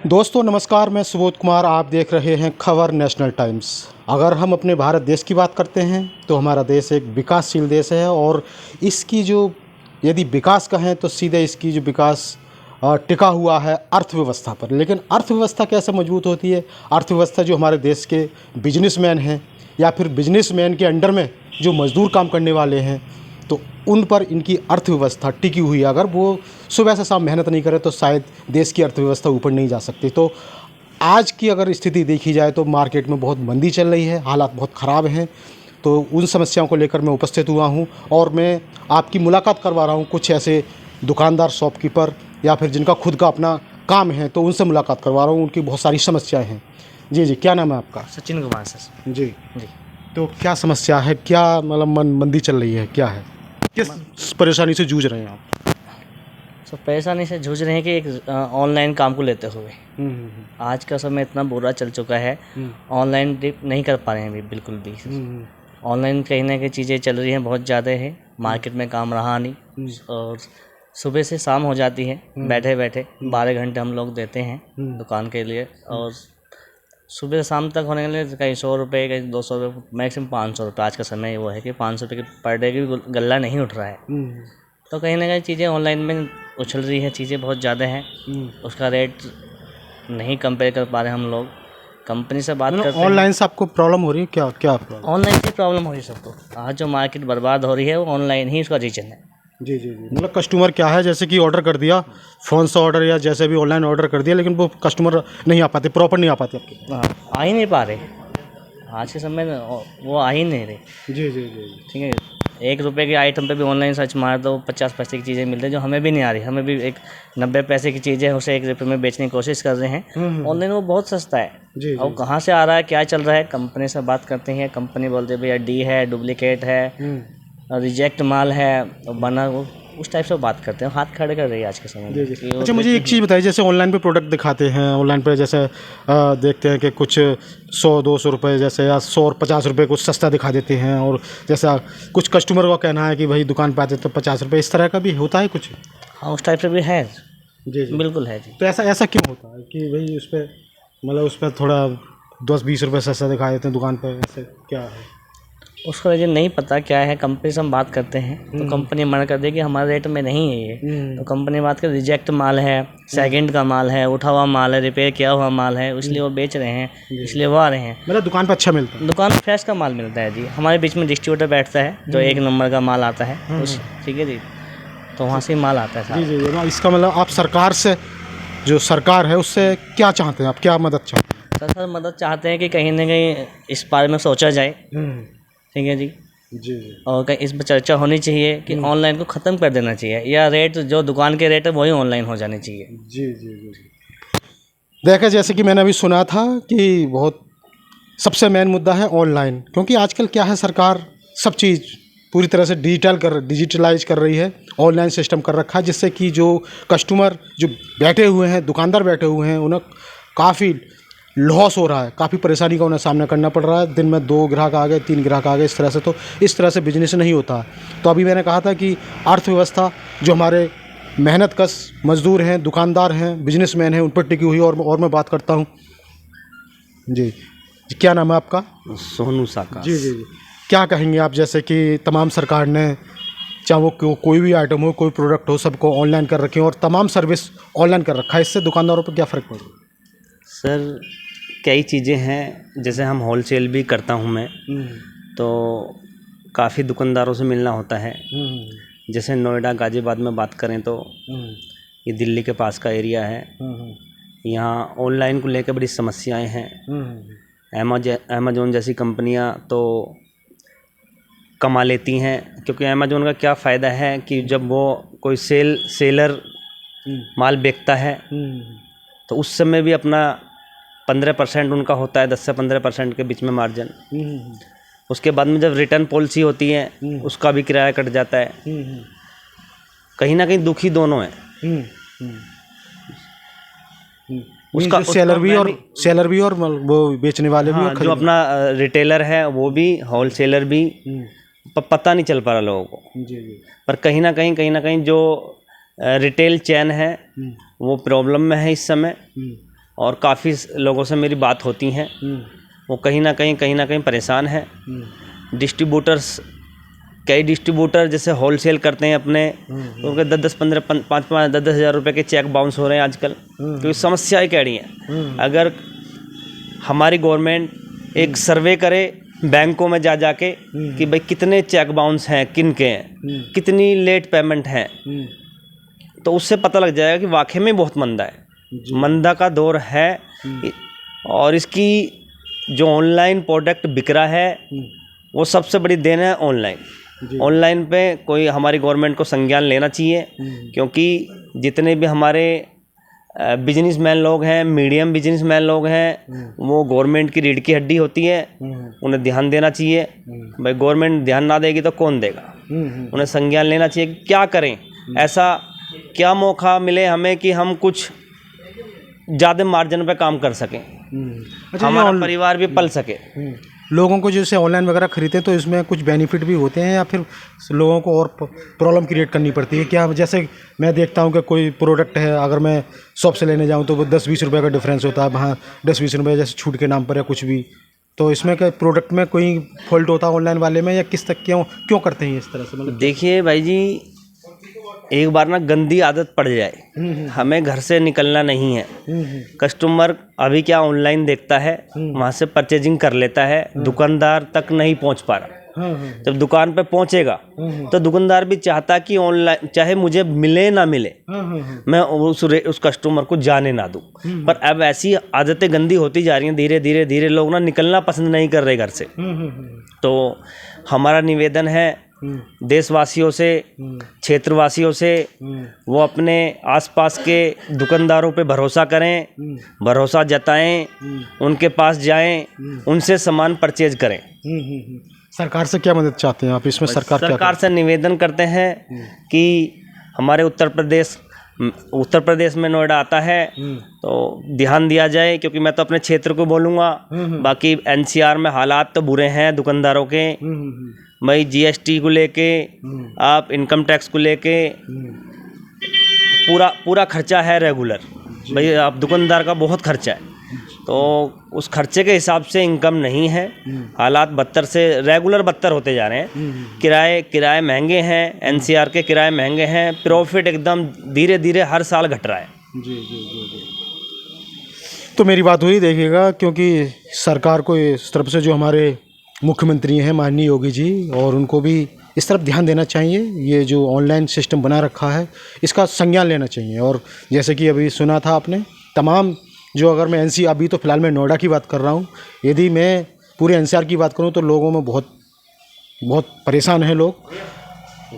दोस्तों नमस्कार, मैं सुबोध कुमार। आप देख रहे हैं खबर नेशनल टाइम्स। अगर हम अपने भारत देश की बात करते हैं तो हमारा देश एक विकासशील देश है और इसकी जो यदि विकास कहें तो सीधे इसकी जो विकास टिका हुआ है अर्थव्यवस्था पर। लेकिन अर्थव्यवस्था कैसे मजबूत होती है? अर्थव्यवस्था जो हमारे देश के बिजनेसमैन हैं या फिर बिजनेसमैन के अंडर में जो मजदूर काम करने वाले हैं, तो उन पर इनकी अर्थव्यवस्था टिकी हुई है। अगर वो सुबह से शाम मेहनत नहीं करे तो शायद देश की अर्थव्यवस्था ऊपर नहीं जा सकती। तो आज की अगर स्थिति देखी जाए तो मार्केट में बहुत मंदी चल रही है, हालात बहुत ख़राब हैं। तो उन समस्याओं को लेकर मैं उपस्थित हुआ हूं और मैं आपकी मुलाकात करवा रहा हूं कुछ ऐसे दुकानदार, शॉपकीपर या फिर जिनका खुद का अपना काम है, तो उनसे मुलाकात करवा रहा हूँ। उनकी बहुत सारी समस्याएँ हैं। जी, क्या नाम है आपका? सचिन कुमार सर। जी। जी। तो क्या समस्या है? क्या मतलब मंदी चल रही है? क्या है? किस परेशानी से जूझ रहे हैं आप? सर परेशानी से जूझ रहे हैं कि एक ऑनलाइन काम को लेते हुए आज का समय इतना बुरा चल चुका है, ऑनलाइन नहीं कर पा रहे हैं अभी बिल्कुल भी। ऑनलाइन कहीं ना कहीं चीज़ें चल रही हैं, बहुत ज़्यादा है, मार्केट में काम रहा नहीं और सुबह से शाम हो जाती है, बैठे बैठे 12 घंटे हम लोग देते हैं दुकान के लिए और सुबह से शाम तक होने के लिए कहीं 100 रुपये, कहीं 200 रुपये, मैक्सिमम 500 रुपये। आज का समय वो है कि 500 रुपये की पर डे की भी गल्ला नहीं उठ रहा है। तो कहीं ना कहीं चीज़ें ऑनलाइन में उछल रही है, चीज़ें बहुत ज़्यादा हैं, उसका रेट नहीं कंपेयर कर पा रहे हम लोग। कंपनी से बात करते हैं। ऑनलाइन से आपको प्रॉब्लम हो रही है? क्या प्रॉब्लम? ऑनलाइन की प्रॉब्लम हो रही है सबको। आज जो मार्केट बर्बाद हो रही है वो ऑनलाइन ही उसका रीजन है। जी। मतलब कस्टमर क्या है, जैसे कि ऑर्डर कर दिया, फ़ोन से ऑर्डर या जैसे भी ऑनलाइन ऑर्डर कर दिया, लेकिन वो कस्टमर नहीं आ पाते, प्रॉपर नहीं आ पाते आपके। हाँ, आ ही नहीं पा रहे आज के समय में, वो आ ही नहीं रहे। जी। ठीक है, 1 रुपये के आइटम पे भी ऑनलाइन सर्च मार दो, 50 पैसे की चीज़ें मिलती है जो हमें भी नहीं आ रही। हमें भी एक 90 पैसे की चीज़ है, उसे 1 रुपये में बेचने की कोशिश कर रहे हैं। ऑनलाइन वो बहुत सस्ता है। जी। और कहाँ से आ रहा है, क्या चल रहा है, कंपनी से बात करते हैं, कंपनी बोलते हैं भैया डी है, डुप्लीकेट है, रिजेक्ट माल है, बना वो उस टाइप से बात करते हैं। हाथ खड़े कर रही है आज के समय में। अच्छा, मुझे एक चीज़ बताइए, जैसे ऑनलाइन पे प्रोडक्ट दिखाते हैं, ऑनलाइन पे जैसे देखते हैं कि कुछ 100-200 रुपये जैसे या 100 और 50 रुपये कुछ सस्ता दिखा देते हैं, और जैसा कुछ कस्टमर का कहना है कि भाई दुकान पे आते तो 50 रुपये, इस तरह का भी होता है कुछ? हाँ, उस टाइप से भी है। जी। बिल्कुल है जी। तो ऐसा क्यों होता है कि भाई उस पर मतलब उस पर थोड़ा 10-20 रुपये सस्ता दिखा देते हैं दुकान पर? ऐसे क्या है उसका रीजन नहीं पता क्या है। कंपनी से हम बात करते हैं तो कंपनी मना कर देगी हमारे रेट में नहीं है ये। तो कंपनी बात कर, रिजेक्ट माल है, सेकंड का माल है, उठा हुआ माल है, रिपेयर किया हुआ माल है, इसलिए वो बेच रहे हैं, इसलिए वो आ रहे हैं। मतलब दुकान पर अच्छा मिलता है? दुकान फ्रेश का माल मिलता है जी। हमारे बीच में डिस्ट्रीब्यूटर बैठता है जो 1 नंबर का माल आता है उस, ठीक है जी, तो वहाँ से माल आता है सारा। जी। इसका मतलब आप सरकार से, जो सरकार है उससे क्या चाहते हैं आप? क्या मदद चाहते हैं? सर मदद चाहते हैं कि कहीं ना कहीं इस बारे में सोचा जाए, ठीक है जी। और कहीं इस पर चर्चा होनी चाहिए कि ऑनलाइन को ख़त्म कर देना चाहिए, या रेट जो दुकान के रेट है वही ऑनलाइन हो जाने चाहिए। जी। देखा, जैसे कि मैंने अभी सुना था कि बहुत सबसे मेन मुद्दा है ऑनलाइन, क्योंकि आजकल क्या है, सरकार सब चीज़ पूरी तरह से डिजिटलाइज कर रही है, ऑनलाइन सिस्टम कर रखा है, जिससे कि जो कस्टमर जो बैठे हुए हैं, दुकानदार बैठे हुए हैं, उन्हें काफ़ी लॉस हो रहा है, काफ़ी परेशानी का उन्हें सामना करना पड़ रहा है। दिन में 2 ग्राहक आ गए, 3 ग्राहक आ गए, इस तरह से, तो इस तरह से बिजनेस नहीं होता है। तो अभी मैंने कहा था कि अर्थव्यवस्था जो हमारे मेहनतकश मजदूर हैं, दुकानदार हैं, बिजनेसमैन हैं, उन पर टिकी हुई है। और मैं बात करता हूँ। जी। क्या नाम है आपका? सोनू साका। जी। क्या कहेंगे आप, जैसे कि तमाम सरकार ने, चाहे वो कोई भी आइटम हो, कोई प्रोडक्ट हो, सबको ऑनलाइन कर रखे हैं और तमाम सर्विस ऑनलाइन कर रखा है, इससे दुकानदारों पर क्या फ़र्क पड़ रहा है? सर कई चीज़ें हैं, जैसे हम होलसेल भी करता हूँ मैं, तो काफ़ी दुकानदारों से मिलना होता है। जैसे नोएडा, गाज़ियाबाद में बात करें तो ये दिल्ली के पास का एरिया है। यहाँ ऑनलाइन को लेकर बड़ी समस्याएं हैं। अमेज़न जैसी कंपनियाँ तो कमा लेती हैं, क्योंकि अमेज़न का क्या फ़ायदा है कि जब वो कोई सेलर माल बेचता है तो उस समय भी अपना 15% उनका होता है, 10 से 15% के बीच में मार्जिन। उसके बाद में जब रिटर्न पॉलिसी होती है उसका भी किराया कट जाता है। कहीं ना कहीं दुखी दोनों हैं। उसका सेलर भी और वो बेचने वाले भी, हाँ, जो अपना रिटेलर है वो भी, होलसेलर भी। पता नहीं चल पा रहा लोगों को। जी। पर कहीं ना कहीं जो रिटेल चैन है वो प्रॉब्लम में है इस समय, और काफ़ी लोगों से मेरी बात होती हैं, वो कहीं ना कहीं परेशान हैं। डिस्ट्रीब्यूटर्स, कई डिस्ट्रीब्यूटर जैसे होलसेल करते हैं अपने, तो उनके 10-10, 15, 5-5, 10-10 हज़ार रुपये के चेक बाउंस हो रहे हैं आजकल। तो समस्याएं कह रही हैं। अगर हमारी गवर्नमेंट एक सर्वे करे बैंकों में जा जाके कि भाई कितने चेक बाउंस हैं, किन के हैं, कितनी लेट पेमेंट हैं, तो उससे पता लग जाएगा कि वाकई में बहुत मंदा है, मंदा का दौर है। और इसकी जो ऑनलाइन प्रोडक्ट बिक रहा है वो सबसे बड़ी देन है ऑनलाइन। ऑनलाइन पे कोई हमारी गवर्नमेंट को संज्ञान लेना चाहिए, क्योंकि जितने भी हमारे बिजनेसमैन लोग हैं, मीडियम बिजनेसमैन लोग हैं, वो गवर्नमेंट की रीढ़ की हड्डी होती है, उन्हें ध्यान देना चाहिए। भाई गवर्नमेंट ध्यान ना देगी तो कौन देगा? उन्हें संज्ञान लेना चाहिए कि क्या करें, ऐसा क्या मौका मिले हमें कि हम कुछ ज़्यादा मार्जिन पे काम कर सकें, हमारा परिवार भी पल सके। लोगों को जैसे ऑनलाइन वगैरह खरीदते हैं तो इसमें कुछ बेनिफिट भी होते हैं या फिर लोगों को और प्रॉब्लम क्रिएट करनी पड़ती है क्या? जैसे मैं देखता हूँ कि कोई प्रोडक्ट है, अगर मैं शॉप से लेने जाऊँ तो वो 10-20 रुपये का डिफरेंस होता है, वहाँ 10-20 रुपये जैसे छूट के नाम पर या कुछ भी। तो इसमें क्या प्रोडक्ट में कोई फॉल्ट होता है ऑनलाइन वाले में, या किस तक क्यों करते हैं इस तरह से? मतलब देखिए भाई जी, एक बार ना गंदी आदत पड़ जाए, हमें घर से निकलना नहीं है। कस्टमर अभी क्या ऑनलाइन देखता है, वहाँ से परचेजिंग कर लेता है, दुकानदार तक नहीं पहुँच पा रहा। जब दुकान पे पहुँचेगा तो दुकानदार भी चाहता कि ऑनलाइन चाहे मुझे मिले ना मिले, मैं उस कस्टमर को जाने ना दूँ। पर अब ऐसी आदतें गंदी होती जा रही हैं, धीरे धीरे लोग ना निकलना पसंद नहीं कर रहे घर से। तो हमारा निवेदन है देशवासियों से, क्षेत्रवासियों से, वो अपने आसपास के दुकानदारों पे भरोसा करें, भरोसा जताएं, उनके पास जाएं, उनसे सामान परचेज करें। सरकार से क्या मदद चाहते हैं आप इसमें? सरकार से निवेदन करते हैं कि हमारे उत्तर प्रदेश में नोएडा आता है तो ध्यान दिया जाए, क्योंकि मैं तो अपने क्षेत्र को बोलूँगा, बाकी NCR में हालात तो बुरे हैं दुकानदारों के। भाई GST को लेके, आप इनकम टैक्स को लेके पूरा खर्चा है रेगुलर। भाई आप दुकानदार का बहुत खर्चा है, तो उस खर्चे के हिसाब से इनकम नहीं है। हालात बदतर होते जा रहे हैं। किराए महंगे हैं, NCR के किराए महंगे हैं, प्रॉफिट एकदम धीरे धीरे हर साल घट रहा है। जी। तो मेरी बात हुई, देखिएगा, क्योंकि सरकार को इस तरफ से जो हमारे मुख्यमंत्री हैं माननीय योगी जी, और उनको भी इस तरफ ध्यान देना चाहिए। ये जो ऑनलाइन सिस्टम बना रखा है इसका संज्ञान लेना चाहिए। और जैसे कि अभी सुना था आपने, तमाम जो, अगर मैं अभी तो फ़िलहाल मैं नोएडा की बात कर रहा हूँ, यदि मैं पूरे NCR की बात करूँ तो लोगों में बहुत परेशान हैं लोग।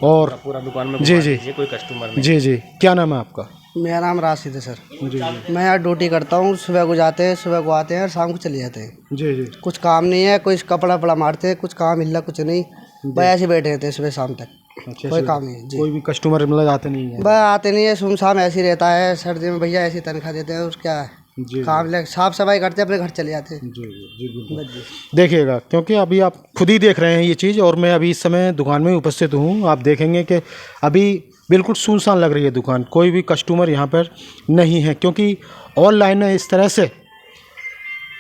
और पूरा दुकान में जी कोई कस्टमर नहीं। जी, क्या नाम है आपका? मेरा नाम राशिद है सर। जी। मैं यहाँ ड्यूटी करता हूँ, सुबह को जाते हैं, सुबह को आते हैं और शाम को चले जाते हैं। जी। कुछ काम नहीं है, कोई कपड़ा मारते हैं, कुछ काम हिलना कुछ नहीं, बस ऐसे बैठे रहते हैं सुबह शाम तक। अच्छा, कोई काम नहीं है जी। कोई भी कस्टमर मतलब आते नहीं है? बस आते नहीं है, सुनसान ऐसे ही रहता है। सर्दी में भैया ऐसी तनख्वाह देते हैं, और क्या है, काम साफ सफाई करते हैं, अपने घर चले जाते हैं। जी। देखिएगा, क्योंकि अभी आप खुद ही देख रहे हैं ये चीज़, और मैं अभी इस समय दुकान में उपस्थित हूँ। आप देखेंगे कि अभी बिल्कुल सुनसान लग रही है दुकान, कोई भी कस्टमर यहाँ पर नहीं है, क्योंकि ऑनलाइन ने इस तरह से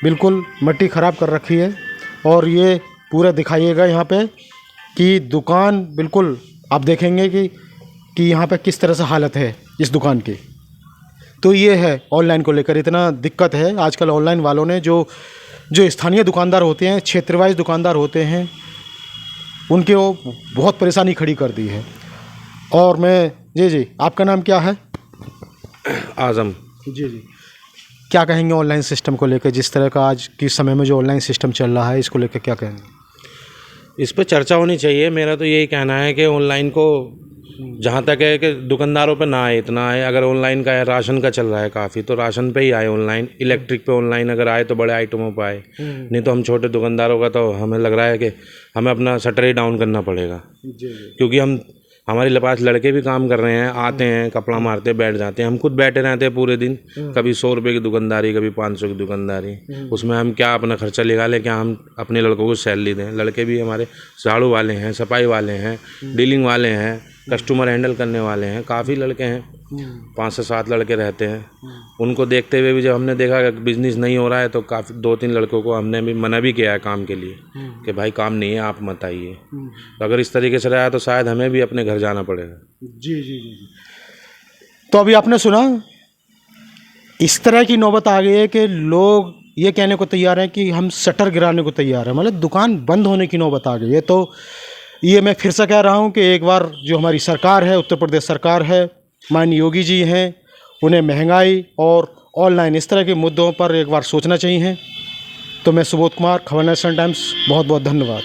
बिल्कुल मिट्टी ख़राब कर रखी है। और ये पूरा दिखाइएगा यहाँ पे कि दुकान बिल्कुल आप देखेंगे कि यहाँ पे किस तरह से हालत है इस दुकान की। तो ये है ऑनलाइन को लेकर इतना दिक्कत है आजकल। ऑनलाइन वालों ने जो स्थानीय दुकानदार होते हैं, क्षेत्र वाइज दुकानदार होते हैं, उनके वो बहुत परेशानी खड़ी कर दी है। और मैं जी, आपका नाम क्या है? आज़म। जी। क्या कहेंगे ऑनलाइन सिस्टम को लेकर, जिस तरह का आज के समय में जो ऑनलाइन सिस्टम चल रहा है, इसको लेकर क्या कहेंगे? इस पर चर्चा होनी चाहिए। मेरा तो यही कहना है कि ऑनलाइन को जहाँ तक है कि दुकानदारों पे ना आए, इतना आए। अगर ऑनलाइन का है, राशन का चल रहा है काफ़ी, तो राशन पे ही आए ऑनलाइन। इलेक्ट्रिक पे ऑनलाइन अगर आए तो बड़े आइटमों पे आए, नहीं तो हम छोटे दुकानदारों का तो हमें लग रहा है कि हमें अपना शटर ही डाउन करना पड़ेगा। क्योंकि हमारे पास लड़के भी काम कर रहे हैं, आते हैं, कपड़ा मारते, बैठ जाते हैं। हम खुद बैठे रहते हैं पूरे दिन, कभी 100 रुपये की दुकानदारी, कभी 500 की दुकानदारी। उसमें हम क्या अपना खर्चा निकालें, क्या हम अपने लड़कों को सैलरी दें? लड़के भी हमारे झाड़ू वाले हैं, सफाई वाले हैं, डीलिंग वाले हैं, कस्टमर हैंडल करने वाले हैं, काफ़ी लड़के हैं, 5 से 7 लड़के रहते हैं। उनको देखते हुए भी जब हमने देखा कि बिज़नेस नहीं हो रहा है तो काफ़ी 2-3 लड़कों को हमने भी मना भी किया है काम के लिए कि भाई काम नहीं है, आप मत आइए। तो अगर इस तरीके से रहा तो शायद हमें भी अपने घर जाना पड़ेगा। जी जी जी। तो अभी आपने सुना, इस तरह की नौबत आ गई है कि लोग ये कहने को तैयार हैं कि हम शटर गिराने को तैयार हैं, मतलब दुकान बंद होने की नौबत आ गई है। तो ये मैं फिर से कह रहा हूँ कि एक बार जो हमारी सरकार है, उत्तर प्रदेश सरकार है, माननीय योगी जी हैं, उन्हें महंगाई और ऑनलाइन इस तरह के मुद्दों पर एक बार सोचना चाहिए। तो मैं सुबोध कुमार, खबर नेशनल टाइम्स, बहुत बहुत धन्यवाद।